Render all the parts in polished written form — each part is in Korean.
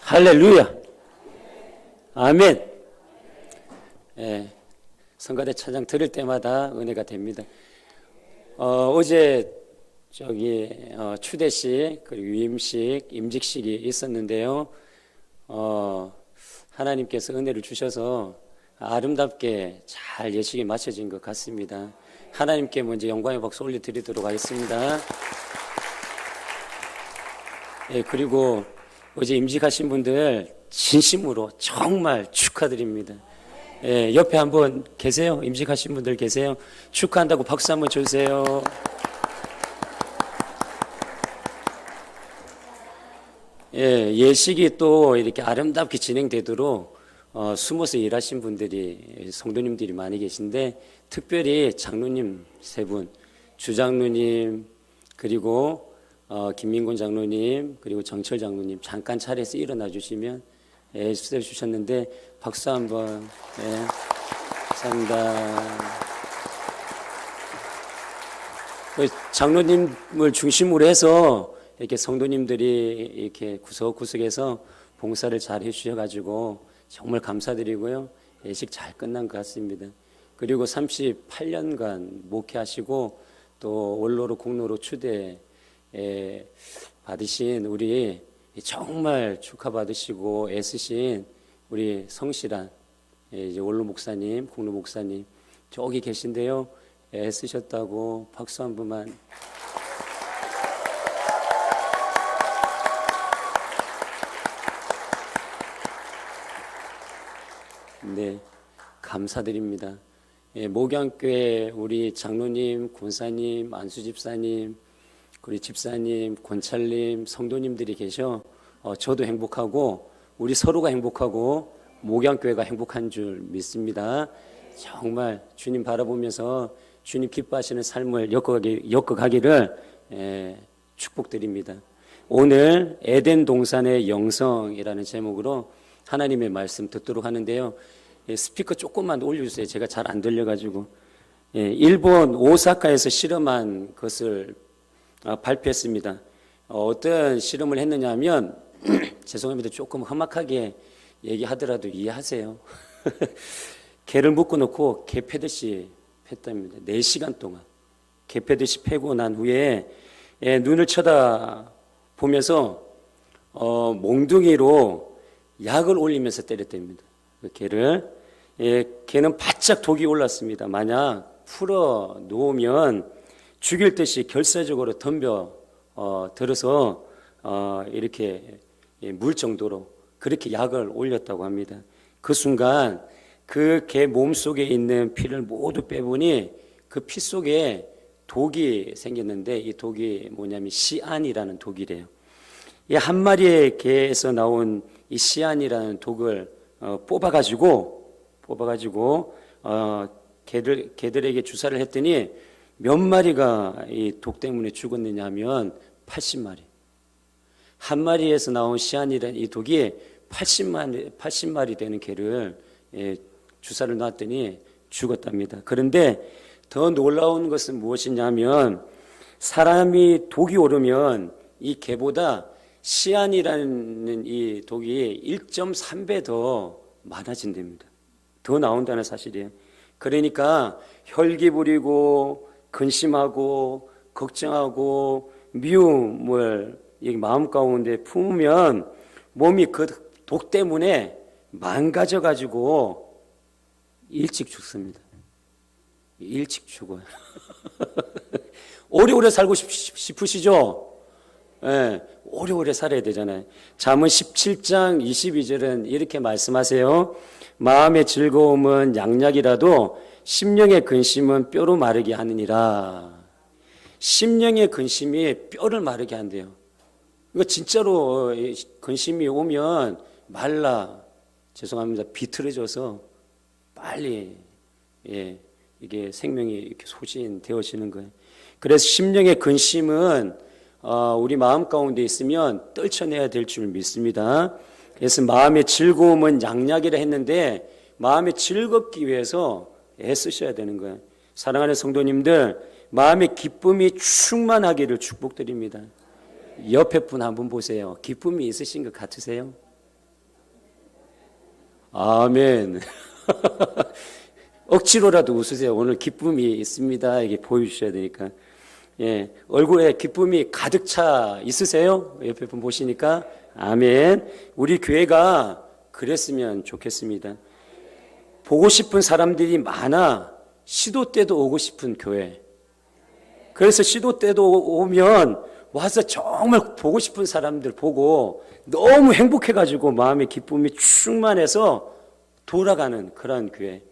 할렐루야. 아멘. 예, 성가대 찬양 들을 때마다 은혜가 됩니다. 어제 추대식 그리고 유임식, 임직식이 있었는데요. 하나님께서 은혜를 주셔서 아름답게 잘 예식이 마쳐진 것 같습니다. 하나님께 먼저 영광의 박수 올려드리도록 하겠습니다. 예, 그리고 어제 임직하신 분들 진심으로 정말 축하드립니다. 예, 옆에 한번 계세요? 임직하신 분들 계세요? 축하한다고 박수 한번 주세요. 예, 예식이 또 이렇게 아름답게 진행되도록 숨어서 일하신 분들이, 성도님들이 많이 계신데, 특별히 장로님 세 분, 주장로님, 그리고 김민곤 장로님, 그리고 정철 장로님, 잠깐 차례에서 일어나 주시면, 예, 수고해 주셨는데, 박수 한번, 예, 감사합니다. 장로님을 중심으로 해서, 이렇게 성도님들이 이렇게 구석구석에서 봉사를 잘 해주셔가지고 정말 감사드리고요. 예식 잘 끝난 것 같습니다. 그리고 38년간 목회하시고 또 원로로 공로로 추대 받으신 우리 정말 축하받으시고 애쓰신 우리 성실한 이제 원로 목사님, 공로 목사님 저기 계신데요. 애쓰셨다고 박수 한 번만. 네, 감사드립니다. 예, 목양교회 우리 장로님, 권사님, 안수집사님, 우리 집사님, 권찰님, 성도님들이 계셔. 저도 행복하고 우리 서로가 행복하고 목양교회가 행복한 줄 믿습니다. 정말 주님 바라보면서 주님 기뻐하시는 삶을 엮어가기를 축복드립니다. 오늘 에덴 동산의 영성이라는 제목으로 하나님의 말씀 듣도록 하는데요. 스피커 조금만 올려주세요. 제가 잘 안 들려가지고. 일본 오사카에서 실험한 것을 발표했습니다. 어떤 실험을 했느냐 하면 죄송합니다. 조금 험악하게 얘기하더라도 이해하세요. 개를 묶어놓고 개 패듯이 팼답니다. 4시간 동안 개 패듯이 패고 난 후에 눈을 쳐다보면서 몽둥이로 약을 올리면서 때렸답니다. 그 개를. 개는 바짝 독이 올랐습니다. 만약 풀어 놓으면 죽일 듯이 결사적으로 덤벼 들어서 이렇게 물 정도로 그렇게 약을 올렸다고 합니다. 그 순간 그 개 몸속에 있는 피를 모두 빼보니 그 피 속에 독이 생겼는데 이 독이 뭐냐면 시안이라는 독이래요. 이 한 마리의 개에서 나온 이 시안이라는 독을 뽑아가지고 개들에게 주사를 했더니 몇 마리가 이 독 때문에 죽었느냐 하면 80마리. 한 마리에서 나온 시안이라는 이 독이 80마리 되는 개를 주사를 놨더니 죽었답니다. 그런데 더 놀라운 것은 무엇이냐면 사람이 독이 오르면 이 개보다 시안이라는 이 독이 1.3배 더 많아진답니다. 더 나온다는 사실이에요. 그러니까 혈기 부리고 근심하고 걱정하고 미움을 마음 가운데 품으면 몸이 그 독 때문에 망가져가지고 일찍 죽습니다. 일찍 죽어요. 오래오래 살고 싶으시죠? 예, 오래오래 살아야 되잖아요. 잠언 17장 22절은 이렇게 말씀하세요. 마음의 즐거움은 양약이라도 심령의 근심은 뼈로 마르게 하느니라. 심령의 근심이 뼈를 마르게 한대요. 이거 진짜로 근심이 오면 죄송합니다. 비틀어져서 빨리 이게 생명이 이렇게 소진되어지는 거예요. 그래서 심령의 근심은 우리 마음 가운데 있으면 떨쳐내야 될 줄 믿습니다. 그래서 마음의 즐거움은 양약이라 했는데 마음이 즐겁기 위해서 애쓰셔야 되는 거예요. 사랑하는 성도님들, 마음의 기쁨이 충만하기를 축복드립니다. 옆에 분 한번 보세요. 기쁨이 있으신 것 같으세요? 아멘. 억지로라도 웃으세요. 오늘 기쁨이 있습니다. 이게 보여주셔야 되니까. 예, 얼굴에 기쁨이 가득 차 있으세요? 옆에 분 보시니까. 아멘. 우리 교회가 그랬으면 좋겠습니다. 보고 싶은 사람들이 많아 시도 때도 오고 싶은 교회. 그래서 시도 때도 오면 와서 정말 보고 싶은 사람들 보고 너무 행복해가지고 마음의 기쁨이 충만해서 돌아가는 그런 교회.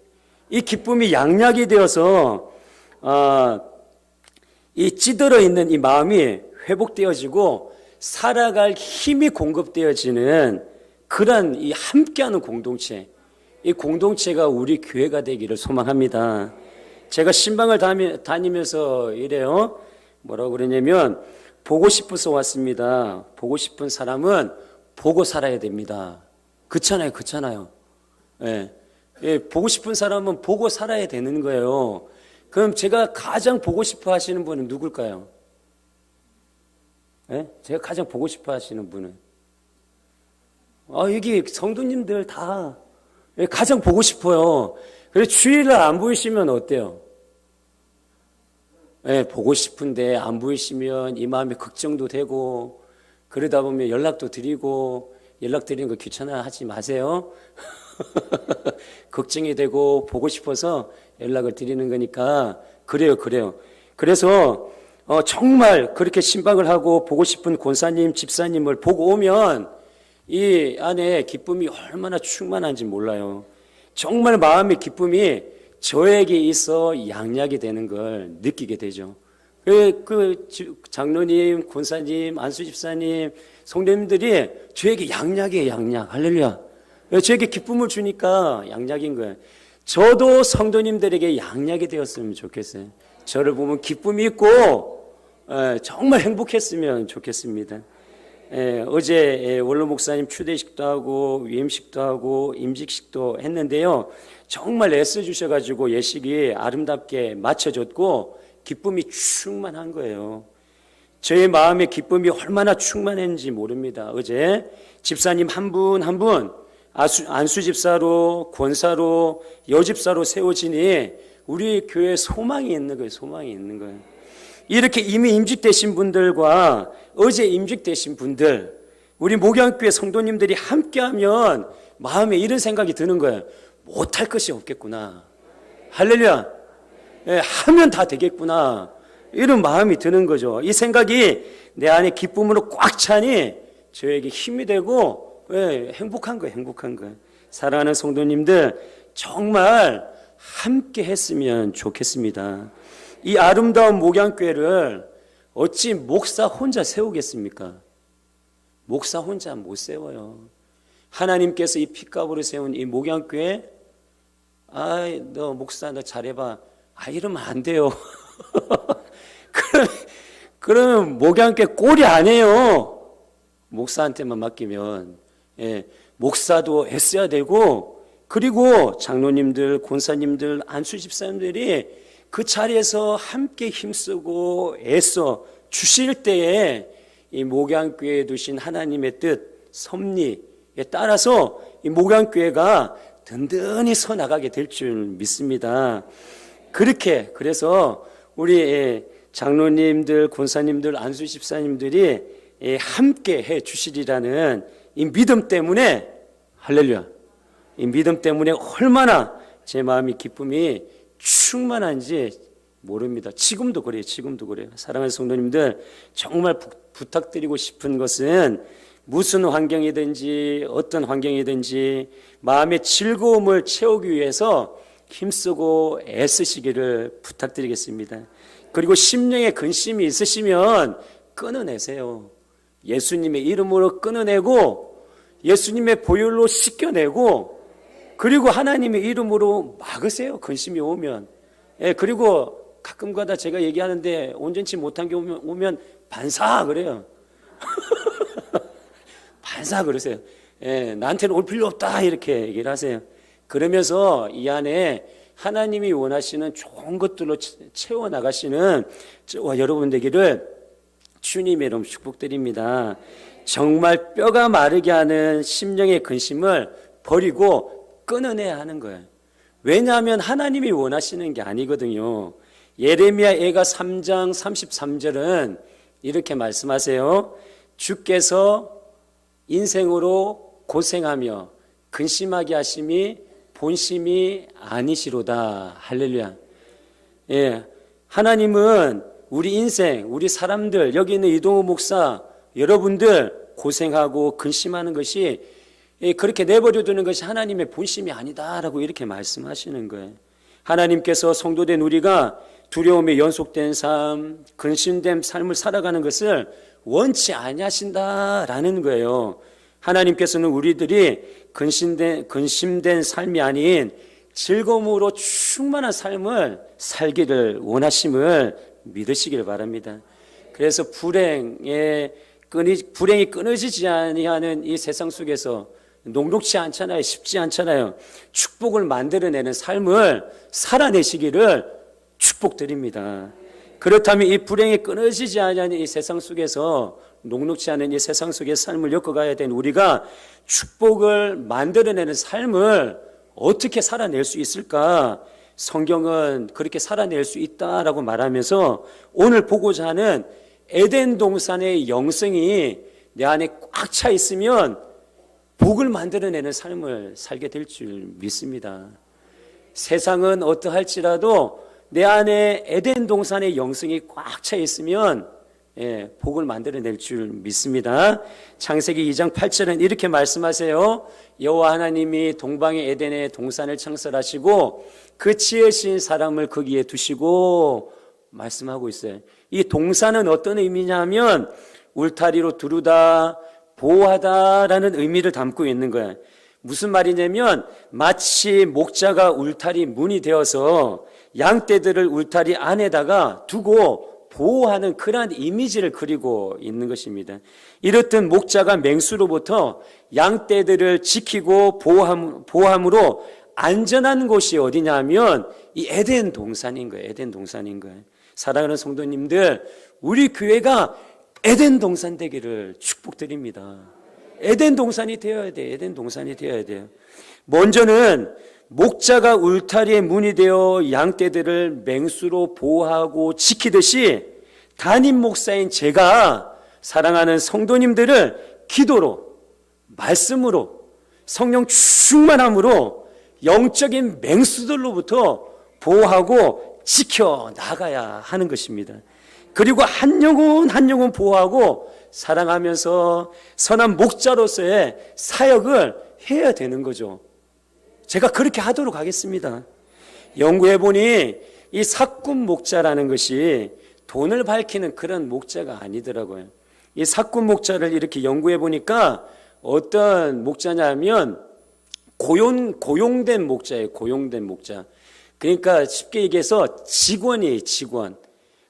이 기쁨이 양약이 되어서 이 찌들어 있는 이 마음이 회복되어지고 살아갈 힘이 공급되어지는 그런 이 함께하는 공동체. 이 공동체가 우리 교회가 되기를 소망합니다. 제가 신방을 다니면서 이래요. 뭐라고 그러냐면 보고 싶어서 왔습니다. 보고 싶은 사람은 보고 살아야 됩니다. 그렇잖아요. 예. 예, 보고 싶은 사람은 보고 살아야 되는 거예요. 그럼 제가 가장 보고 싶어 하시는 분은 누굴까요? 예? 제가 가장 보고 싶어 하시는 분은? 여기 성도님들 다 가장 보고 싶어요. 그래서 주일날 안 보이시면 어때요? 예, 보고 싶은데 안 보이시면 이 마음이 걱정도 되고, 그러다 보면 연락도 드리고, 연락 드리는 거 귀찮아 하지 마세요. 걱정이 되고 보고 싶어서 연락을 드리는 거니까 그래요. 그래서 정말 그렇게 신방을 하고 보고 싶은 권사님, 집사님을 보고 오면 이 안에 기쁨이 얼마나 충만한지 몰라요. 정말 마음의 기쁨이 저에게 있어 양약이 되는 걸 느끼게 되죠. 그 장로님, 권사님, 안수집사님, 성도님들이 저에게 양약이에요. 양약. 할렐루야. 저에게 기쁨을 주니까 양약인 거예요. 저도 성도님들에게 양약이 되었으면 좋겠어요. 저를 보면 기쁨이 있고 정말 행복했으면 좋겠습니다. 어제 원로 목사님 추대식도 하고 위임식도 하고 임직식도 했는데요. 정말 애써주셔가지고 예식이 아름답게 마쳐졌고 기쁨이 충만한 거예요. 저의 마음의 기쁨이 얼마나 충만했는지 모릅니다. 어제 집사님 한 분 한 분 안수집사로, 권사로, 여집사로 세워지니 우리 교회에 소망이 있는 거예요. 소망이 있는 거예요. 이렇게 이미 임직되신 분들과 어제 임직되신 분들, 우리 목양교회 성도님들이 함께하면 마음에 이런 생각이 드는 거예요. 못할 것이 없겠구나. 할렐루야. 예, 하면 다 되겠구나. 이런 마음이 드는 거죠. 이 생각이 내 안에 기쁨으로 꽉 차니 저에게 힘이 되고 행복한 거예요. 사랑하는 성도님들, 정말 함께 했으면 좋겠습니다. 이 아름다운 목양교회를 어찌 목사 혼자 세우겠습니까? 목사 혼자 못 세워요. 하나님께서 이 핏값으로 세운 이 목양교회, 너 목사 너 잘해봐. 이러면 안 돼요. 그러면 목양교회 꼴이 안 해요. 목사한테만 맡기면. 목사도 애써야 되고, 그리고 장로님들, 권사님들, 안수집사님들이 그 자리에서 함께 힘쓰고 애써 주실 때에 이 목양교회에 두신 하나님의 뜻, 섭리에 따라서 이 목양교회가 든든히 서 나가게 될 줄 믿습니다. 그래서 우리 장로님들, 권사님들, 안수집사님들이 함께 해 주시리라는 이 믿음 때문에, 할렐루야, 이 믿음 때문에 얼마나 제 마음이 기쁨이 충만한지 모릅니다. 지금도 그래요. 사랑하는 성도님들, 정말 부탁드리고 싶은 것은 무슨 환경이든지 어떤 환경이든지 마음의 즐거움을 채우기 위해서 힘쓰고 애쓰시기를 부탁드리겠습니다. 그리고 심령에 근심이 있으시면 끊어내세요. 예수님의 이름으로 끊어내고 예수님의 보혈로 씻겨내고, 그리고 하나님의 이름으로 막으세요. 근심이 오면. 그리고 가끔가다 제가 얘기하는데 온전치 못한 게 오면 반사 그래요. 반사 그러세요. 나한테는 올 필요 없다 이렇게 얘기를 하세요. 그러면서 이 안에 하나님이 원하시는 좋은 것들로 채워나가시는 저와 여러분 되기를 주님의 이름 축복드립니다. 정말 뼈가 마르게 하는 심령의 근심을 버리고 끊어내야 하는 거예요. 왜냐하면 하나님이 원하시는 게 아니거든요. 예레미야 애가 3장 33절은 이렇게 말씀하세요. 주께서 인생으로 고생하며 근심하게 하심이 본심이 아니시로다. 할렐루야. 예, 하나님은 우리 인생, 우리 사람들, 여기 있는 이동호 목사, 여러분들 고생하고 근심하는 것이 그렇게 내버려 두는 것이 하나님의 본심이 아니다라고 이렇게 말씀하시는 거예요. 하나님께서 성도된 우리가 두려움에 연속된 삶, 근심된 삶을 살아가는 것을 원치 아니하신다라는 거예요. 하나님께서는 우리들이 근심된 삶이 아닌 즐거움으로 충만한 삶을 살기를 원하심을 믿으시길 바랍니다. 그래서 불행이 끊어지지 아니하는 이 세상 속에서 녹록지 않잖아요. 쉽지 않잖아요. 축복을 만들어내는 삶을 살아내시기를 축복드립니다. 그렇다면 이 불행이 끊어지지 않는 이 세상 속에서 녹록지 않은 이 세상 속의 삶을 엮어가야 되는 우리가 축복을 만들어내는 삶을 어떻게 살아낼 수 있을까? 성경은 그렇게 살아낼 수 있다라고 말하면서 오늘 보고자 하는 에덴 동산의 영성이 내 안에 꽉 차 있으면 복을 만들어내는 삶을 살게 될 줄 믿습니다. 세상은 어떠할지라도 내 안에 에덴 동산의 영성이 꽉 차 있으면 복을 만들어낼 줄 믿습니다. 창세기 2장 8절은 이렇게 말씀하세요. 여호와 하나님이 동방의 에덴의 동산을 창설하시고 그 지으신 사람을 거기에 두시고 말씀하고 있어요. 이 동산은 어떤 의미냐면 울타리로 두르다, 보호하다라는 의미를 담고 있는 거예요. 무슨 말이냐면 마치 목자가 울타리 문이 되어서 양떼들을 울타리 안에다가 두고 보호하는 그러한 이미지를 그리고 있는 것입니다. 이렇듯 목자가 맹수로부터 양떼들을 지키고 보호함으로 안전한 곳이 어디냐면 이 에덴 동산인 거예요. 에덴 동산인 거예요. 사랑하는 성도님들, 우리 교회가 에덴 동산 되기를 축복드립니다. 에덴 동산이 되어야 돼. 에덴 동산이 되어야 돼요. 먼저는 목자가 울타리의 문이 되어 양떼들을 맹수로 보호하고 지키듯이 담임 목사인 제가 사랑하는 성도님들을 기도로, 말씀으로, 성령 충만함으로 영적인 맹수들로부터 보호하고 지켜 나가야 하는 것입니다. 그리고 한 영혼 한 영혼 보호하고 사랑하면서 선한 목자로서의 사역을 해야 되는 거죠. 제가 그렇게 하도록 하겠습니다. 연구해보니 이 사꾼 목자라는 것이 돈을 밝히는 그런 목자가 아니더라고요. 이 사꾼 목자를 이렇게 연구해보니까 어떤 목자냐면 고용된 목자예요. 고용된 목자. 그러니까 쉽게 얘기해서 직원이에요. 직원.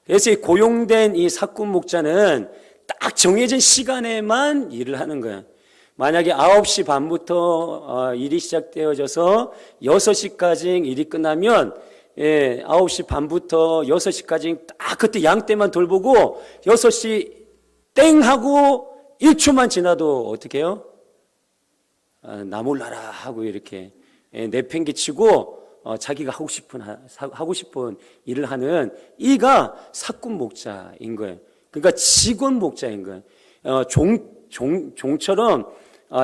그래서 이 고용된 이 사꾼 목자는 딱 정해진 시간에만 일을 하는 거예요. 만약에 9시 반부터 일이 시작되어져서 6시까지 일이 끝나면 9시 반부터 6시까지 딱 그때 양떼만 돌보고 6시 땡 하고 1초만 지나도 어떻게 해요? 나 몰라라 하고 이렇게 내팽개치고 자기가 하고 싶은 일을 하는 이가 사꾼 목자인 거예요. 그러니까 직원 목자인 거예요. 종처럼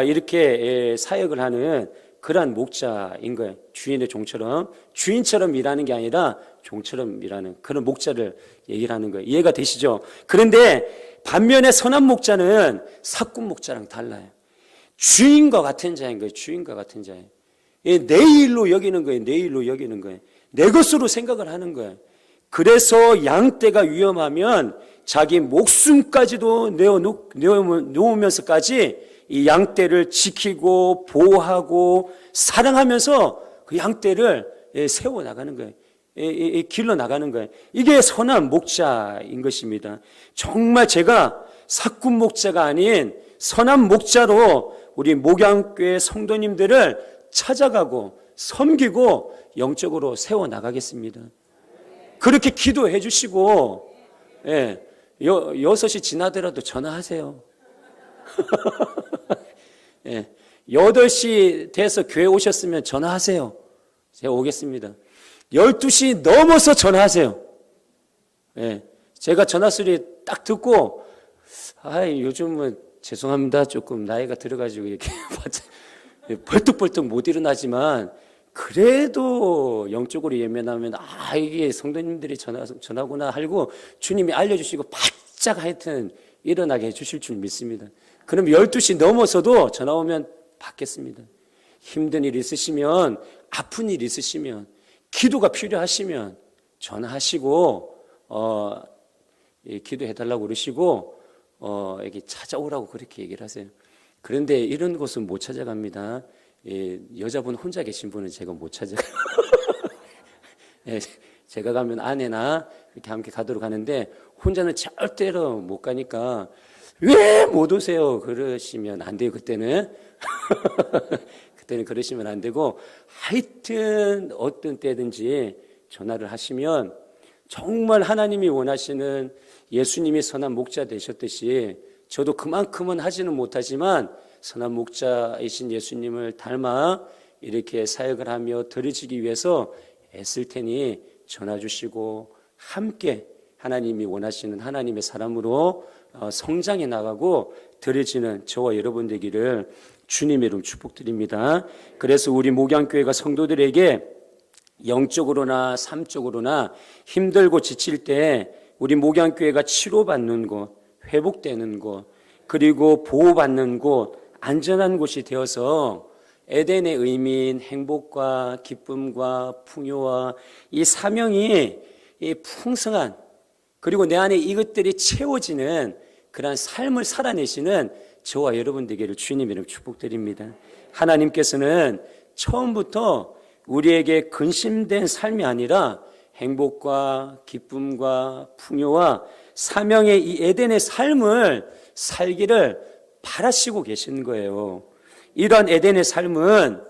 이렇게 사역을 하는 그러한 목자인 거예요. 주인의 종처럼, 주인처럼 일하는 게 아니라 종처럼 일하는 그런 목자를 얘기를 하는 거예요. 이해가 되시죠? 그런데 반면에 선한 목자는 사꾼 목자랑 달라요. 주인과 같은 자인 거예요. 주인과 같은 자예요. 내 일로 여기는 거예요. 내 일로 여기는 거예요. 내 것으로 생각을 하는 거예요. 그래서 양떼가 위험하면 자기 목숨까지도 내어놓으면서까지 이 양떼를 지키고 보호하고 사랑하면서 그 양떼를 세워나가는 거예요. 길러 나가는 거예요. 이게 선한 목자인 것입니다. 정말 제가 사꾼 목자가 아닌 선한 목자로 우리 목양교회 성도님들을 찾아가고 섬기고 영적으로 세워나가겠습니다. 그렇게 기도해 주시고 6시 지나더라도 전화하세요. 8시 돼서 교회 오셨으면 전화하세요. 제가 오겠습니다. 12시 넘어서 전화하세요. 예. 제가 전화 소리 딱 듣고, 요즘은 죄송합니다. 조금 나이가 들어가지고 이렇게 벌떡벌떡 못 일어나지만, 그래도 영적으로 예민하면, 이게 성도님들이 전화구나 하고 주님이 알려주시고 바짝 하여튼 일어나게 해주실 줄 믿습니다. 그럼 12시 넘어서도 전화 오면 받겠습니다. 힘든 일 있으시면, 아픈 일 있으시면, 기도가 필요하시면 전화하시고 기도해달라고 그러시고 여기 찾아오라고 그렇게 얘기를 하세요. 그런데 이런 곳은 못 찾아갑니다. 여자분 혼자 계신 분은 제가 못 찾아가요. 제가 가면 아내나 이렇게 함께 가도록 하는데 혼자는 절대로 못 가니까 왜 못 오세요? 그러시면 안 돼요. 그때는 그러시면 안 되고 하여튼 어떤 때든지 전화를 하시면 정말 하나님이 원하시는 예수님이 선한 목자 되셨듯이 저도 그만큼은 하지는 못하지만 선한 목자이신 예수님을 닮아 이렇게 사역을 하며 드려지기 위해서 애쓸 테니 전화 주시고 함께 하나님이 원하시는 하나님의 사람으로 성장해 나가고 드려지는 저와 여러분 되기를 주님의 이름 축복드립니다. 그래서 우리 목양교회가 성도들에게 영적으로나 삶적으로나 힘들고 지칠 때 우리 목양교회가 치료받는 곳, 회복되는 곳, 그리고 보호받는 곳, 안전한 곳이 되어서 에덴의 의미인 행복과 기쁨과 풍요와 이 사명이 이 풍성한 그리고 내 안에 이것들이 채워지는 그러한 삶을 살아내시는 저와 여러분 되기를 주님 이름 축복드립니다. 하나님께서는 처음부터 우리에게 근심된 삶이 아니라 행복과 기쁨과 풍요와 사명의 이 에덴의 삶을 살기를 바라시고 계신 거예요. 이러한 에덴의 삶은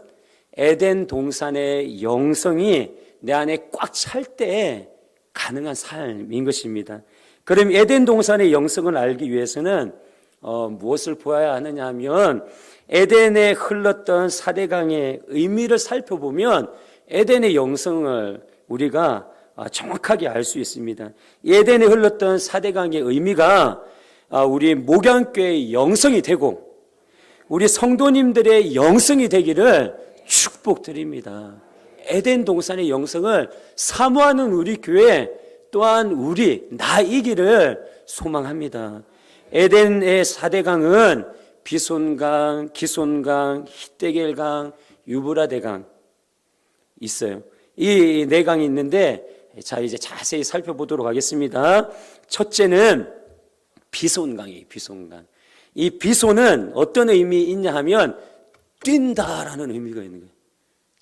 에덴 동산의 영성이 내 안에 꽉 찰 때 가능한 삶인 것입니다. 그럼 에덴 동산의 영성을 알기 위해서는 무엇을 보아야 하느냐 하면 에덴에 흘렀던 사대강의 의미를 살펴보면 에덴의 영성을 우리가 정확하게 알 수 있습니다. 에덴에 흘렀던 사대강의 의미가 우리 목양교회의 영성이 되고 우리 성도님들의 영성이 되기를 축복드립니다. 에덴 동산의 영성을 사모하는 우리 교회 또한 나이기를 소망합니다. 에덴의 4대강은 비손강, 기손강, 히데겔강, 유브라데강 있어요. 이 네 강이 있는데 자 이제 자세히 살펴보도록 하겠습니다. 첫째는 비손강이에요. 비손강. 이 비손은 어떤 의미 있냐 하면 뛴다라는 의미가 있는 거예요.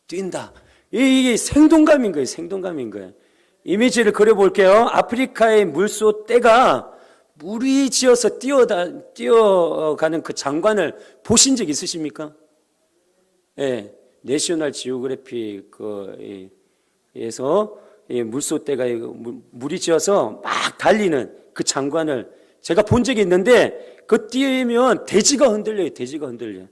뛴다. 이게 생동감인 거예요. 생동감인 거예요. 이미지를 그려볼게요. 아프리카의 물소 떼가 무리지어서 뛰어가는 그 장관을 보신 적 있으십니까? 네, 내셔널 지오그래픽에서 물소 떼가 무리지어서 막 달리는 그 장관을 제가 본 적이 있는데 그 뛰면 대지가 흔들려요. 대지가 흔들려요.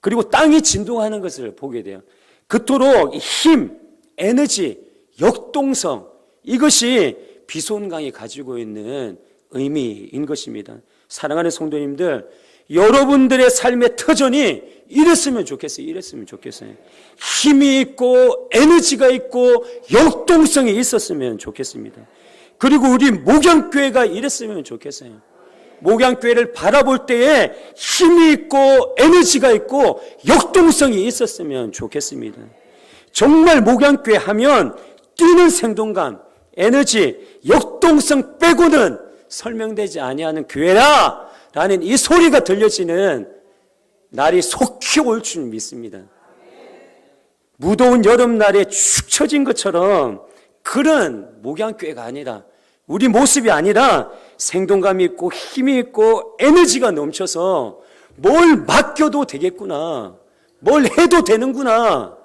그리고 땅이 진동하는 것을 보게 돼요. 그토록 힘, 에너지, 역동성 이것이 비손강이 가지고 있는 의미인 것입니다. 사랑하는 성도님들, 여러분들의 삶의 터전이 이랬으면 좋겠어요. 이랬으면 좋겠어요. 힘이 있고 에너지가 있고 역동성이 있었으면 좋겠습니다. 그리고 우리 목양교회가 이랬으면 좋겠어요. 목양교회를 바라볼 때에 힘이 있고 에너지가 있고 역동성이 있었으면 좋겠습니다. 정말 목양교회 하면 뛰는 생동감, 에너지, 역동성 빼고는 설명되지 아니하는 교회라 라는 이 소리가 들려지는 날이 속히 올 줄 믿습니다. 무더운 여름날에 축 처진 것처럼 그런 목양교회가 아니라 우리 모습이 아니라 생동감이 있고 힘이 있고 에너지가 넘쳐서 뭘 맡겨도 되겠구나. 뭘 해도 되는구나.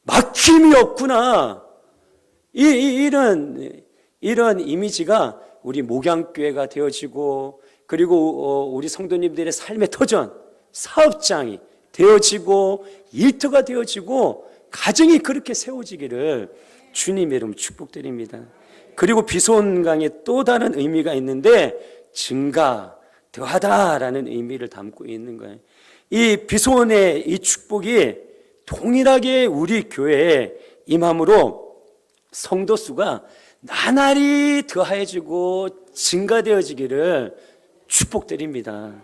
막힘이 없구나. 이런 이미지가 우리 목양교회가 되어지고 그리고 우리 성도님들의 삶의 터전, 사업장이 되어지고 일터가 되어지고 가정이 그렇게 세워지기를 주님의 이름으로 축복드립니다. 그리고 비손강에 또 다른 의미가 있는데 증가, 더하다라는 의미를 담고 있는 거예요. 이 비손의 이 축복이 동일하게 우리 교회에 임함으로 성도 수가 나날이 더해지고 증가되어지기를 축복드립니다.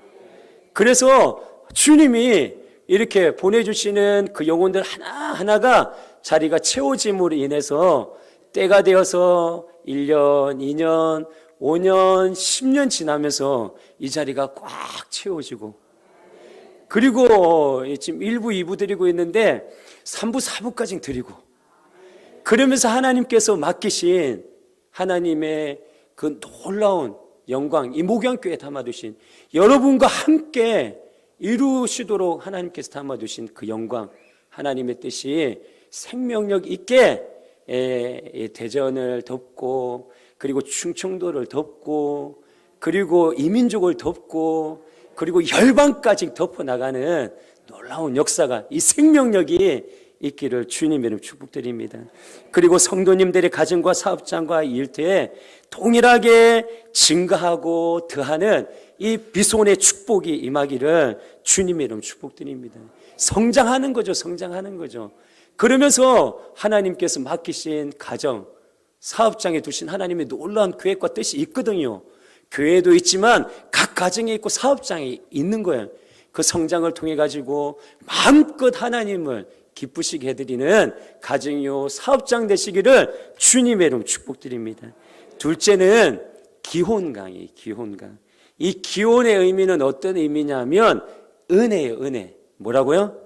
그래서 주님이 이렇게 보내주시는 그 영혼들 하나하나가 자리가 채워짐으로 인해서 때가 되어서 1년, 2년, 5년, 10년 지나면서 이 자리가 꽉 채워지고, 그리고 지금 1부, 2부 드리고 있는데 3부, 4부까지 드리고, 그러면서 하나님께서 맡기신 하나님의 그 놀라운 영광, 이 목양교회에 담아두신 여러분과 함께 이루시도록 하나님께서 담아두신 그 영광, 하나님의 뜻이 생명력 있게 대전을 덮고, 그리고 충청도를 덮고, 그리고 이민족을 덮고, 그리고 열방까지 덮어나가는 놀라운 역사가, 이 생명력이 있기를 주님의 이름 축복드립니다. 그리고 성도님들의 가정과 사업장과 일터에 동일하게 증가하고 더하는 이 비손의 축복이 임하기를 주님의 이름 축복드립니다. 성장하는 거죠. 성장하는 거죠. 그러면서 하나님께서 맡기신 가정, 사업장에 두신 하나님의 놀라운 계획과 뜻이 있거든요. 교회도 있지만 각 가정에 있고 사업장에 있는 거예요. 그 성장을 통해 가지고 마음껏 하나님을 기쁘시게 해드리는 가정이요 사업장 되시기를 주님의 이름 축복드립니다. 둘째는 기혼강이에요. 기혼강. 이 기혼의 의미는 어떤 의미냐면 은혜예요. 은혜. 뭐라고요?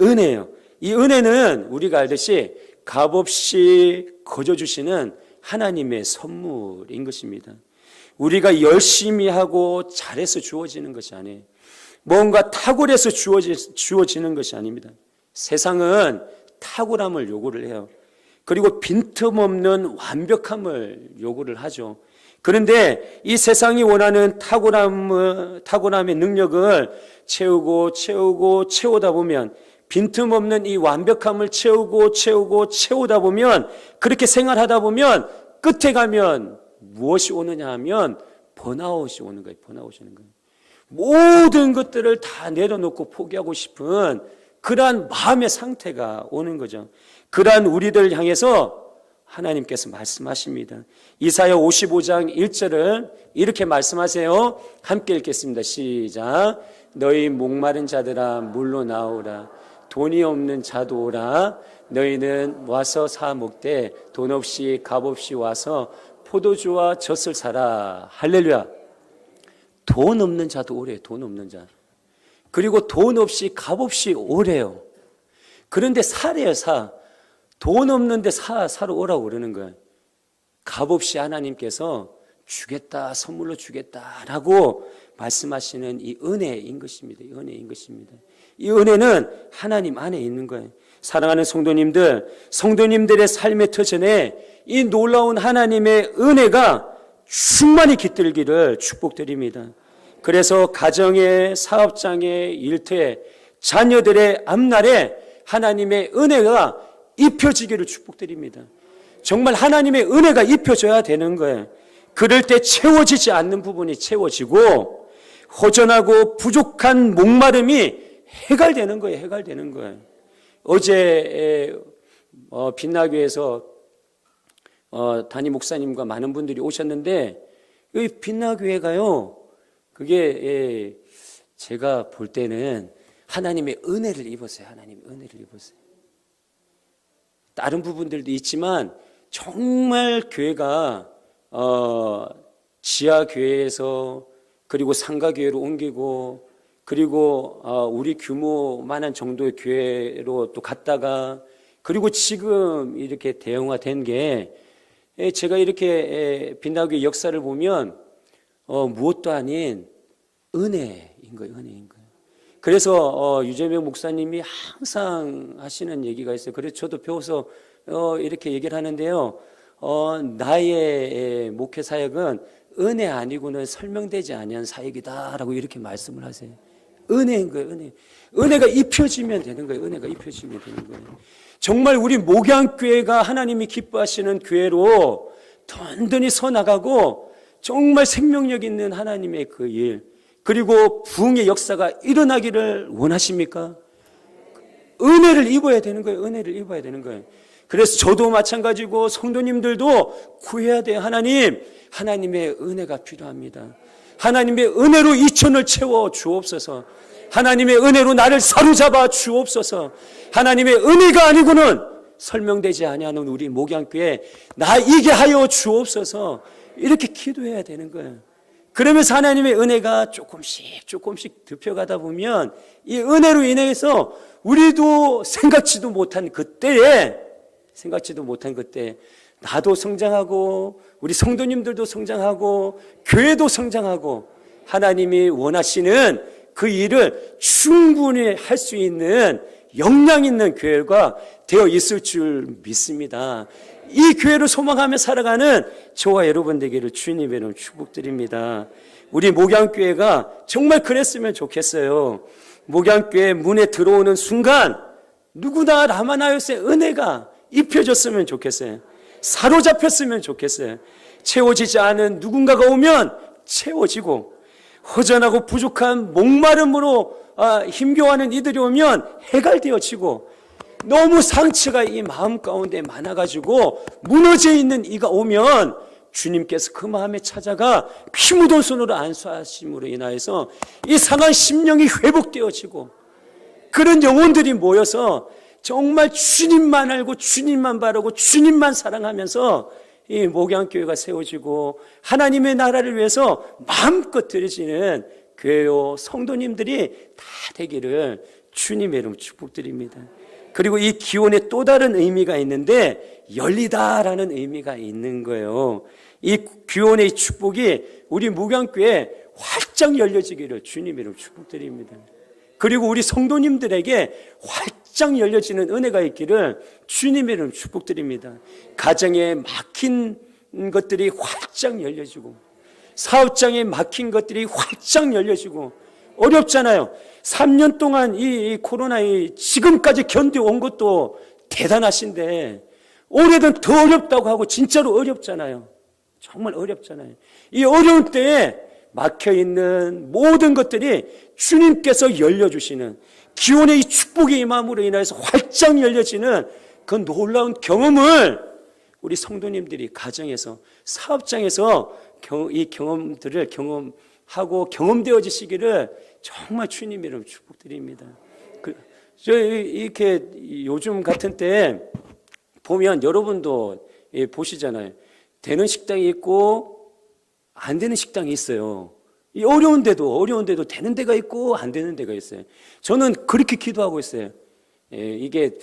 은혜예요. 이 은혜는 우리가 알듯이 값없이 거저주시는 하나님의 선물인 것입니다. 우리가 열심히 하고 잘해서 주어지는 것이 아니에요. 뭔가 탁월해서 주어지는 것이 아닙니다. 세상은 탁월함을 요구를 해요. 그리고 빈틈없는 완벽함을 요구를 하죠. 그런데 이 세상이 원하는 탁월함의 능력을 채우다 보면, 빈틈없는 이 완벽함을 채우다 보면, 그렇게 생활하다 보면 끝에 가면 무엇이 오느냐 하면 번아웃이 오는 거예요. 번아웃이 오는 거예요. 모든 것들을 다 내려놓고 포기하고 싶은 그러한 마음의 상태가 오는 거죠. 그러한 우리들 향해서 하나님께서 말씀하십니다. 이사야 55장 1절을 이렇게 말씀하세요. 함께 읽겠습니다. 시작. 너희 목마른 자들아 물로 나오라. 돈이 없는 자도 오라. 너희는 와서 사 먹되 돈 없이 값 없이 와서 포도주와 젖을 사라. 할렐루야. 돈 없는 자도 오래요. 돈 없는 자. 그리고 돈 없이 값 없이 오래요. 그런데 사래요. 사. 돈 없는데 사러 오라고 그러는 거예요. 값 없이 하나님께서 주겠다, 선물로 주겠다라고 말씀하시는 이 은혜인 것입니다. 이 은혜인 것입니다. 이 은혜는 하나님 안에 있는 거예요. 사랑하는 성도님들, 성도님들의 삶의 터전에 이 놀라운 하나님의 은혜가 충만히 깃들기를 축복드립니다. 그래서 가정의, 사업장의, 일터에, 자녀들의 앞날에 하나님의 은혜가 입혀지기를 축복드립니다. 정말 하나님의 은혜가 입혀져야 되는 거예요. 그럴 때 채워지지 않는 부분이 채워지고, 허전하고 부족한 목마름이 해갈되는 거예요. 해갈되는 거예요. 어제 빛나교회에서 담임 목사님과 많은 분들이 오셨는데, 이 빛나교회가요, 그게 제가 볼 때는 하나님의 은혜를 입었어요. 하나님의 은혜를 입었어요. 다른 부분들도 있지만 정말 교회가 지하교회에서 그리고 상가교회로 옮기고, 그리고 우리 규모만한 정도의 교회로 또 갔다가, 그리고 지금 이렇게 대형화된 게, 제가 이렇게 빛나교회 역사를 보면 무엇도 아닌 은혜인 거예요. 은혜인 거예요. 그래서 유재명 목사님이 항상 하시는 얘기가 있어요. 그래서 저도 배워서 이렇게 얘기를 하는데요. 나의 목회 사역은 은혜 아니고는 설명되지 아니한 사역이다라고 이렇게 말씀을 하세요. 은혜인 거예요. 은혜가 입혀지면 되는 거예요. 은혜가 입혀지면 되는 거예요. 정말 우리 목양교회가 하나님이 기뻐하시는 교회로 든든히 서나가고 정말 생명력 있는 하나님의 그 일, 그리고 부흥의 역사가 일어나기를 원하십니까? 은혜를 입어야 되는 거예요. 은혜를 입어야 되는 거예요. 그래서 저도 마찬가지고 성도님들도 구해야 돼요. 하나님의 은혜가 필요합니다. 하나님의 은혜로 이천을 채워 주옵소서. 하나님의 은혜로 나를 사로잡아 주옵소서. 하나님의 은혜가 아니고는 설명되지 아니하는 우리 목양교회 나 이게 하여 주옵소서. 이렇게 기도해야 되는 거예요. 그러면서 하나님의 은혜가 조금씩 덮여가다 보면 이 은혜로 인해서 우리도 생각지도 못한 그때에 나도 성장하고 우리 성도님들도 성장하고 교회도 성장하고 하나님이 원하시는 그 일을 충분히 할 수 있는 역량 있는 교회가 되어 있을 줄 믿습니다. 이 교회를 소망하며 살아가는 저와 여러분 되기를 주님의 이름으로 축복드립니다. 우리 목양교회가 정말 그랬으면 좋겠어요. 목양교회 문에 들어오는 순간 누구나 라마나요스의 은혜가 입혀졌으면 좋겠어요. 사로잡혔으면 좋겠어요. 채워지지 않은 누군가가 오면 채워지고, 허전하고 부족한 목마름으로 힘겨워하는 이들이 오면 해갈되어지고, 너무 상처가 이 마음 가운데 많아가지고 무너져 있는 이가 오면 주님께서 그 마음에 찾아가 피 묻은 손으로 안수하심으로 인하여서 이 상한 심령이 회복되어지고, 그런 영혼들이 모여서 정말 주님만 알고 주님만 바라고 주님만 사랑하면서 이 목양교회가 세워지고 하나님의 나라를 위해서 마음껏 드려지는 교회요 성도님들이 다 되기를 주님의 이름으로 축복드립니다. 그리고 이 기원에 또 다른 의미가 있는데 열리다라는 의미가 있는 거예요. 이 기원의 축복이 우리 목양교회에 활짝 열려지기를 주님의 이름으로 축복드립니다. 그리고 우리 성도님들에게 활짝 열려지는 은혜가 있기를 주님의 이름으로 축복드립니다. 가정에 막힌 것들이 활짝 열려지고, 사업장에 막힌 것들이 활짝 열려지고, 어렵잖아요. 3년 동안 이 코로나 지금까지 견뎌온 것도 대단하신데 올해는 더 어렵다고 하고 진짜로 어렵잖아요. 정말 어렵잖아요. 이 어려운 때에 막혀있는 모든 것들이 주님께서 열려주시는 기원의 이 축복의 임함으로 인해서 활짝 열려지는 그 놀라운 경험을 우리 성도님들이 가정에서, 사업장에서 이 경험들을 경험하고 경험되어지시기를 정말 주님의 이름으로 축복드립니다. 이렇게 요즘 같은 때 보면 여러분도 보시잖아요. 되는 식당이 있고 안 되는 식당이 있어요. 이 어려운데도 되는 데가 있고 안 되는 데가 있어요. 저는 그렇게 기도하고 있어요. 이게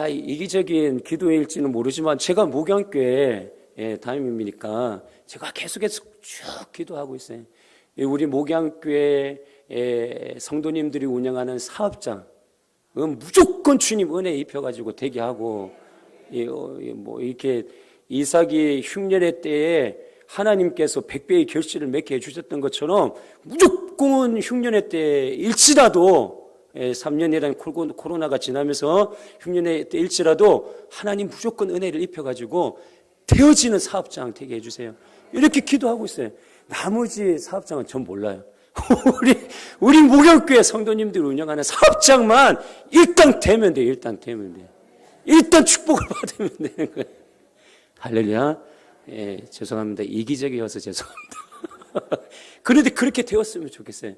이기적인 기도일지는 모르지만 제가 목양교회 담임이니까 제가 계속해서 쭉 기도하고 있어요. 우리 목양교회 성도님들이 운영하는 사업장 무조건 주님 은혜 입혀가지고 되게 하고, 뭐 이렇게 이삭이 흉년의 때에 하나님께서 100배의 결실을 맺게 해주셨던 것처럼 무조건 흉년의 때일지라도 3년이라는 코로나가 지나면서 흉년의 때일지라도 하나님 무조건 은혜를 입혀가지고 되어지는 사업장 되게 해주세요. 이렇게 기도하고 있어요. 나머지 사업장은 전 몰라요. 우리 목양교회 성도님들이 운영하는 사업장만 일단 되면 돼요. 일단 축복을 받으면 되는 거예요. 할렐루야. 죄송합니다. 이기적이어서 죄송합니다. 그런데 그렇게 되었으면 좋겠어요.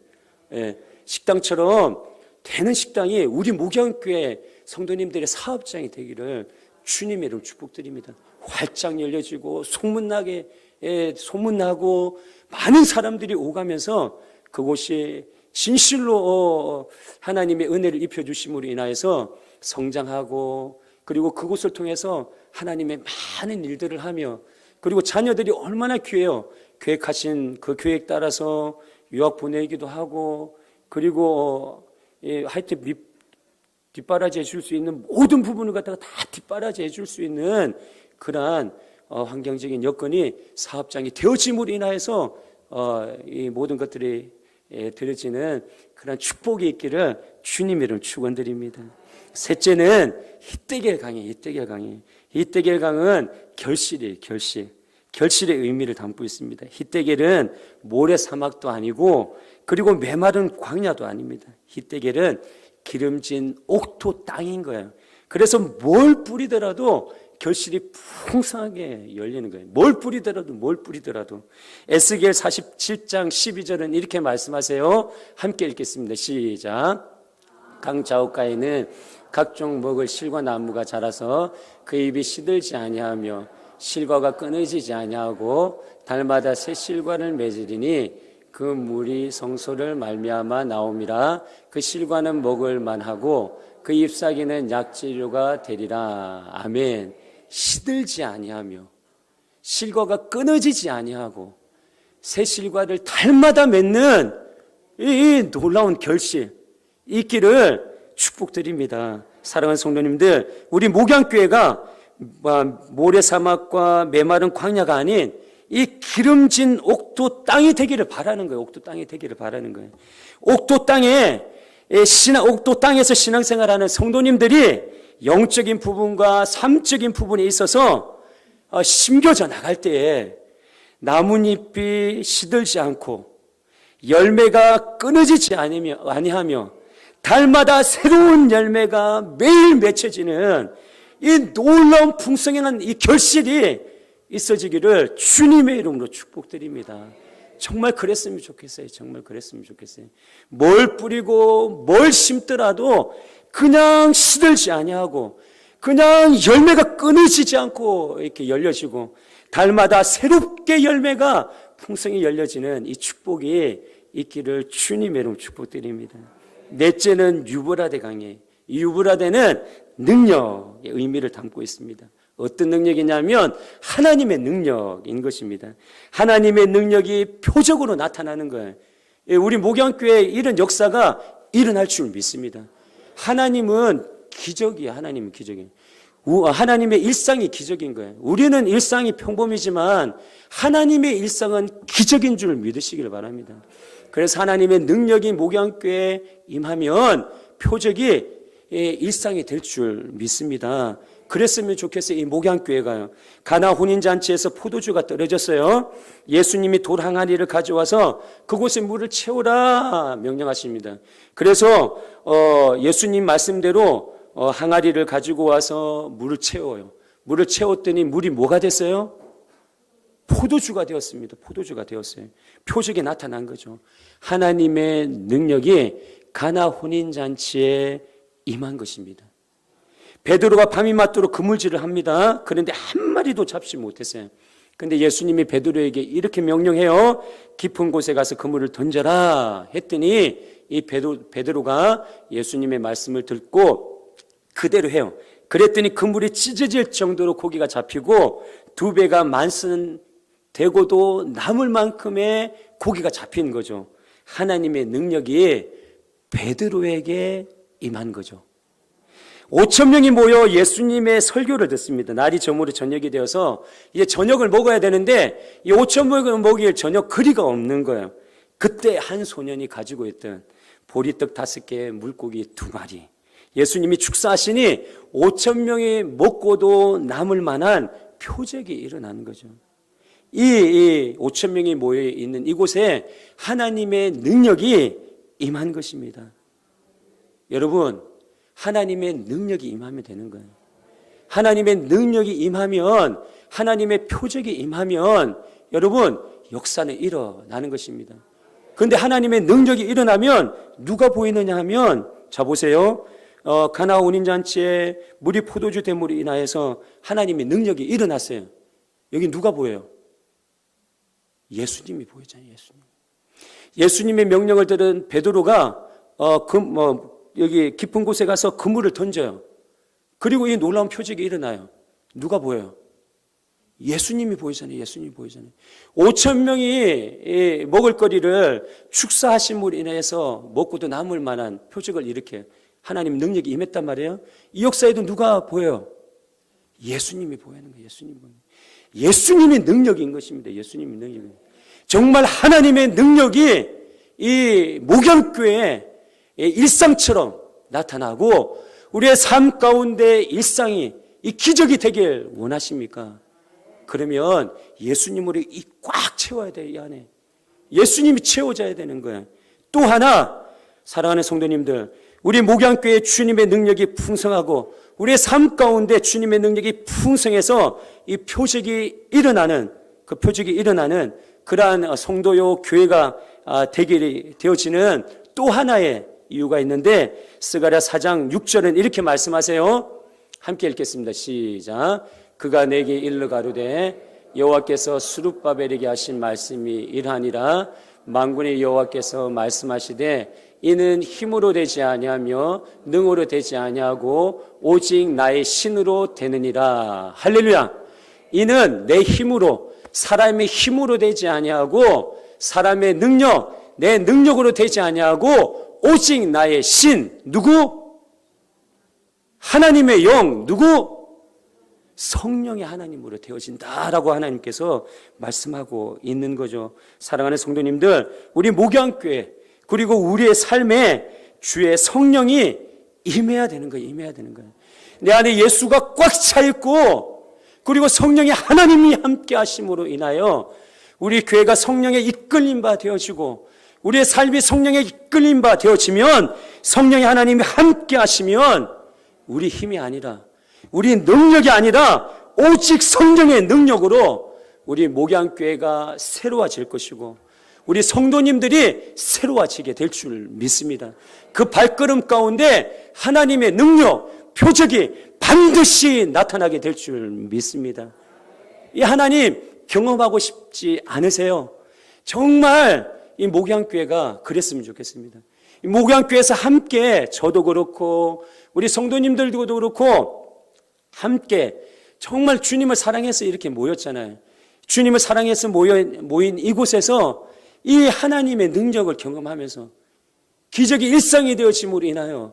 식당처럼 되는 식당이 우리 목양교회 성도님들의 사업장이 되기를 주님의 이름으로 축복드립니다. 활짝 열려지고 소문나고 많은 사람들이 오가면서 그곳이 진실로 하나님의 은혜를 입혀주심으로 인하여서 성장하고, 그리고 그곳을 통해서 하나님의 많은 일들을 하며, 그리고 자녀들이 얼마나 귀해요. 계획하신 그 계획 따라서 유학 보내기도 하고, 그리고 하여튼 뒷바라지 해줄 수 있는 모든 부분을 갖다가 다 뒷바라지 해줄 수 있는 그러한 환경적인 여건이 사업장이 되어짐으로 인하여서 이 모든 것들이 드려지는 그런 축복이 있기를 주님 이름 축원드립니다. 셋째는 히데겔 강이에요. 히데겔 강은 결실이에요. 결실의 의미를 담고 있습니다. 히데겔은 모래 사막도 아니고 그리고 메마른 광야도 아닙니다. 히데겔은 기름진 옥토 땅인 거예요. 그래서 뭘 뿌리더라도 결실이 풍성하게 열리는 거예요. 뭘 뿌리더라도. 에스겔 47장 12절은 이렇게 말씀하세요. 함께 읽겠습니다. 시작. 강 좌우가에는 각종 먹을 실과 나무가 자라서 그 잎이 시들지 아니하며 실과가 끊어지지 아니하고 달마다 새 실과를 맺으리니 그 물이 성소를 말미암아 나옴이라. 그 실과는 먹을 만하고 그 잎사귀는 약재료가 되리라. 아멘. 시들지 아니하며 실과가 끊어지지 아니하고 새 실과를 달마다 맺는 이 놀라운 결실 있기를 축복드립니다. 사랑하는 성도님들, 우리 목양교회가 모래사막과 메마른 광야가 아닌 이 기름진 옥토 땅이 되기를 바라는 거예요. 옥토 땅에서 신앙생활하는 성도님들이 영적인 부분과 삶적인 부분에 있어서 심겨져 나갈 때에 나뭇잎이 시들지 않고 열매가 끊어지지 아니하며 달마다 새로운 열매가 매일 맺혀지는 이 놀라운 풍성한 이 결실이 있어지기를 주님의 이름으로 축복드립니다. 정말 그랬으면 좋겠어요. 뭘 뿌리고 뭘 심더라도 그냥 시들지 아니하고 그냥 열매가 끊어지지 않고 이렇게 열려지고 달마다 새롭게 열매가 풍성히 열려지는 이 축복이 있기를 주님의 이름으로 축복드립니다. 넷째는 유브라데 강이에요. 이 유브라데는 능력의 의미를 담고 있습니다. 어떤 능력이냐면 하나님의 능력인 것입니다. 하나님의 능력이 표적으로 나타나는 거예요. 우리 목양교회 이런 역사가 일어날 줄 믿습니다. 하나님은 기적이에요. 하나님의 일상이 기적인 거예요. 우리는 일상이 평범이지만 하나님의 일상은 기적인 줄 믿으시길 바랍니다. 그래서 하나님의 능력이 목양교회에 임하면 표적이 일상이 될 줄 믿습니다. 그랬으면 좋겠어요. 이 목양교회가요. 가나 혼인잔치에서 포도주가 떨어졌어요. 예수님이 돌 항아리를 가져와서 그곳에 물을 채우라 명령하십니다. 그래서 예수님 말씀대로 항아리를 가지고 와서 물을 채워요. 물을 채웠더니 물이 뭐가 됐어요? 포도주가 되었습니다. 표적이 나타난 거죠. 하나님의 능력이 가나 혼인잔치에 임한 것입니다. 베드로가 밤이 맞도록 그물질을 합니다. 그런데 한 마리도 잡지 못했어요. 그런데 예수님이 베드로에게 이렇게 명령해요. 깊은 곳에 가서 그물을 던져라 했더니 이 베드로가 예수님의 말씀을 듣고 그대로 해요. 그랬더니 그물이 찢어질 정도로 고기가 잡히고 2배가 만선되고도 남을 만큼의 고기가 잡힌 거죠. 하나님의 능력이 베드로에게 임한 거죠. 5,000명이 모여 예수님의 설교를 듣습니다. 날이 저물어 저녁이 되어서 이제 저녁을 먹어야 되는데 이 5,000명을 먹일 저녁 거리가 없는 거예요. 그때 한 소년이 가지고 있던 보리떡 5개, 물고기 2마리. 예수님이 축사하시니 5,000명이 먹고도 남을 만한 표적이 일어나는 거죠. 이 5,000명이 모여 있는 이곳에 하나님의 능력이 임한 것입니다. 여러분, 하나님의 능력이 임하면 되는 거예요. 하나님의 능력이 임하면, 하나님의 표적이 임하면 여러분 역사는 일어나는 것입니다. 그런데 하나님의 능력이 일어나면 누가 보이느냐 하면, 자 보세요. 가나 혼인잔치에 물이 포도주 대물로 인하여서 하나님의 능력이 일어났어요. 여기 누가 보여요? 예수님이 보이잖아요. 예수님의 명령을 들은 베드로가 여기 깊은 곳에 가서 그물을 던져요. 그리고 이 놀라운 표적이 일어나요. 누가 보여요? 예수님이 보이잖아요. 5,000명이 먹을거리를 축사하심으로 인해서 먹고도 남을 만한 표적을 이렇게 하나님 능력이 임했단 말이에요. 이 역사에도 누가 보여요? 예수님이 보이는 거예요. 예수님이 능력인 것입니다. 정말 하나님의 능력이 이 목양교회의 일상처럼 나타나고 우리의 삶 가운데 일상이 이 기적이 되길 원하십니까? 그러면 예수님으로 이 꽉 채워야 돼. 이 안에 예수님이 채워져야 되는 거예요. 또 하나, 사랑하는 성도님들, 우리 목양교회 주님의 능력이 풍성하고 우리의 삶 가운데 주님의 능력이 풍성해서 이 표적이 일어나는 그러한 성도요 교회가 되어지는 또 하나의 이유가 있는데, 스가랴 4장 6절은 이렇게 말씀하세요. 함께 읽겠습니다. 시작. 그가 내게 일러 가로되 여호와께서 스룹바벨에게 하신 말씀이 이러하니라. 만군의 여호와께서 말씀하시되 이는 힘으로 되지 아니하며 능으로 되지 아니하고 오직 나의 신으로 되느니라. 할렐루야. 이는 내 힘으로, 사람의 힘으로 되지 아니하고 사람의 능력, 내 능력으로 되지 아니하고 오직 나의 신. 누구? 하나님의 영. 누구? 성령의 하나님으로 되어진다라고 하나님께서 말씀하고 있는 거죠. 사랑하는 성도님들, 우리 목양교회 그리고 우리의 삶에 주의 성령이 임해야 되는 거예요. 임해야 되는 거예요. 내 안에 예수가 꽉 차 있고 그리고 성령의 하나님이 함께 하심으로 인하여 우리 교회가 성령의 이끌림 바 되어지고 우리의 삶이 성령의 이끌림 바 되어지면, 성령의 하나님이 함께 하시면 우리 힘이 아니라, 우리 능력이 아니라 오직 성령의 능력으로 우리 목양교회가 새로워질 것이고 우리 성도님들이 새로워지게 될 줄 믿습니다. 그 발걸음 가운데 하나님의 능력, 표적이 반드시 나타나게 될 줄 믿습니다. 이 하나님 경험하고 싶지 않으세요? 정말 이 목양교회가 그랬으면 좋겠습니다. 이 목양교회에서 함께, 저도 그렇고 우리 성도님들도 그렇고 함께 정말 주님을 사랑해서 이렇게 모였잖아요. 주님을 사랑해서 모인 이곳에서 이 하나님의 능력을 경험하면서 기적이 일상이 되어짐으로 인하여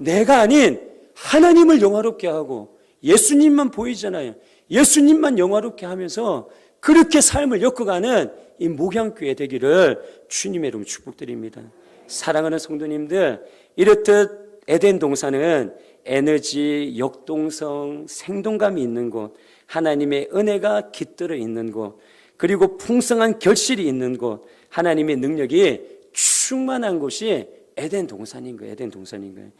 내가 아닌 하나님을 영화롭게 하고 예수님만 보이잖아요. 예수님만 영화롭게 하면서 그렇게 삶을 엮어가는 이 목양교회 되기를 주님의 이름으로 축복드립니다. 사랑하는 성도님들, 이렇듯 에덴 동산은 에너지, 역동성, 생동감이 있는 곳, 하나님의 은혜가 깃들어 있는 곳, 그리고 풍성한 결실이 있는 곳, 하나님의 능력이 충만한 곳이 에덴 동산인 거예요. 에덴 동산인 거예요.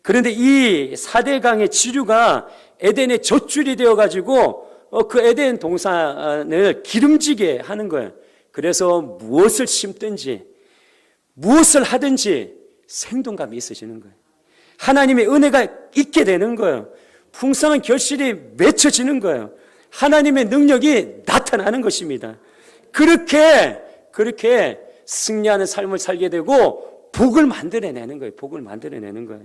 그런데 이 4대강의 지류가 에덴의 젖줄이 되어가지고 그 에덴 동산을 기름지게 하는 거예요. 그래서 무엇을 심든지 무엇을 하든지 생동감이 있어지는 거예요. 하나님의 은혜가 있게 되는 거예요. 풍성한 결실이 맺혀지는 거예요. 하나님의 능력이 나타나는 것입니다. 그렇게 승리하는 삶을 살게 되고 복을 만들어내는 거예요. 복을 만들어내는 거예요.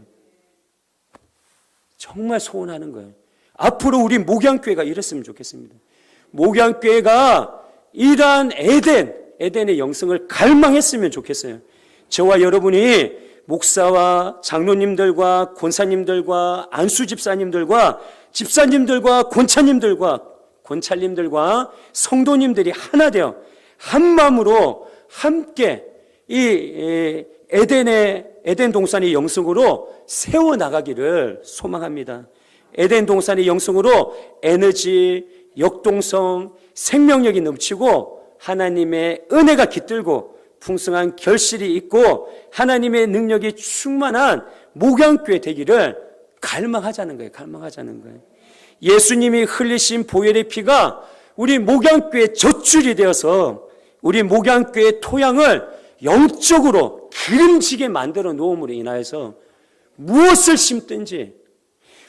정말 소원하는 거예요. 앞으로 우리 목양교회가 이랬으면 좋겠습니다. 목양교회가 이러한 에덴의 영성을 갈망했으면 좋겠어요. 저와 여러분이 목사와 장로님들과 권사님들과 안수 집사님들과 권찰님들과 성도님들이 하나 되어 한 마음으로 함께 이 에덴 동산의 영성으로 세워나가기를 소망합니다. 에덴 동산의 영성으로 에너지, 역동성, 생명력이 넘치고 하나님의 은혜가 깃들고 풍성한 결실이 있고 하나님의 능력이 충만한 목양교회 되기를 갈망하자는 거예요. 갈망하자는 거예요. 예수님이 흘리신 보혈의 피가 우리 목양교회의 젖줄이 되어서 우리 목양교회의 토양을 영적으로 기름지게 만들어 놓음으로 인하여서 무엇을 심든지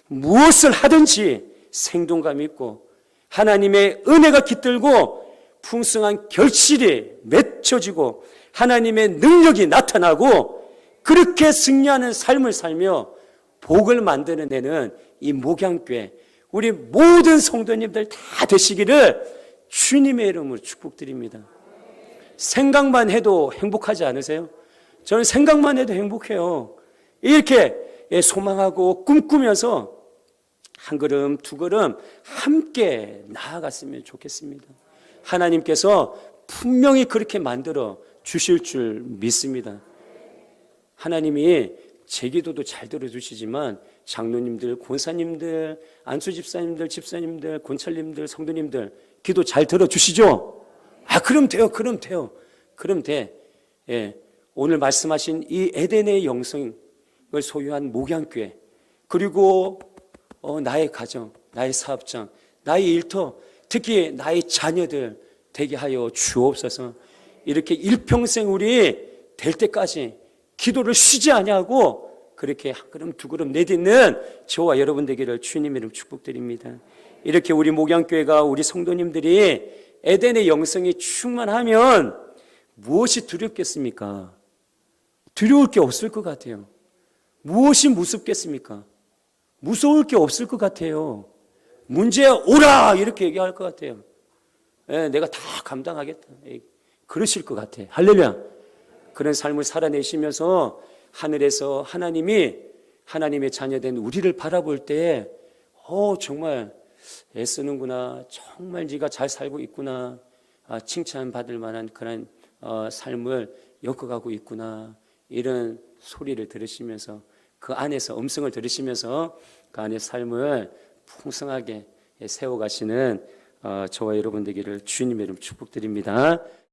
무엇을 하든지 생동감이 있고 하나님의 은혜가 깃들고 풍성한 결실이 맺혀지고 하나님의 능력이 나타나고 그렇게 승리하는 삶을 살며 복을 만들어내는 이 목양교회, 우리 모든 성도님들 다 되시기를 주님의 이름으로 축복드립니다. 생각만 해도 행복하지 않으세요? 저는 생각만 해도 행복해요. 이렇게 소망하고 꿈꾸면서 한 걸음 두 걸음 함께 나아갔으면 좋겠습니다. 하나님께서 분명히 그렇게 만들어 주실 줄 믿습니다. 하나님이 제 기도도 잘 들어주시지만 장로님들, 권사님들, 안수집사님들, 집사님들, 권찰님들, 성도님들 기도 잘 들어주시죠? 그럼 돼요. 그럼 돼. 예. 오늘 말씀하신 이 에덴의 영성을 소유한 목양교회, 그리고 나의 가정, 나의 사업장, 나의 일터, 특히 나의 자녀들 되게 하여 주옵소서. 이렇게 일평생 우리 될 때까지 기도를 쉬지 아니하고 그렇게 한 걸음 두 걸음 내딛는 저와 여러분 되기를 주님 이름 축복드립니다. 이렇게 우리 목양교회가, 우리 성도님들이 에덴의 영성이 충만하면 무엇이 두렵겠습니까? 두려울 게 없을 것 같아요. 무엇이 무섭겠습니까? 무서울 게 없을 것 같아요. 문제 오라 이렇게 얘기할 것 같아요. 내가 다 감당하겠다. 그러실 것 같아. 할렐루야. 그런 삶을 살아내시면서 하늘에서 하나님의 자녀된 우리를 바라볼 때 정말 애쓰는구나, 정말 네가 잘 살고 있구나, 칭찬받을 만한 그런 삶을 엮어가고 있구나, 이런 소리를 들으시면서 그 안에서 음성을 들으시면서 그 안의 삶을 풍성하게 세워가시는 저와 여러분 되기를 주님의 이름 축복드립니다.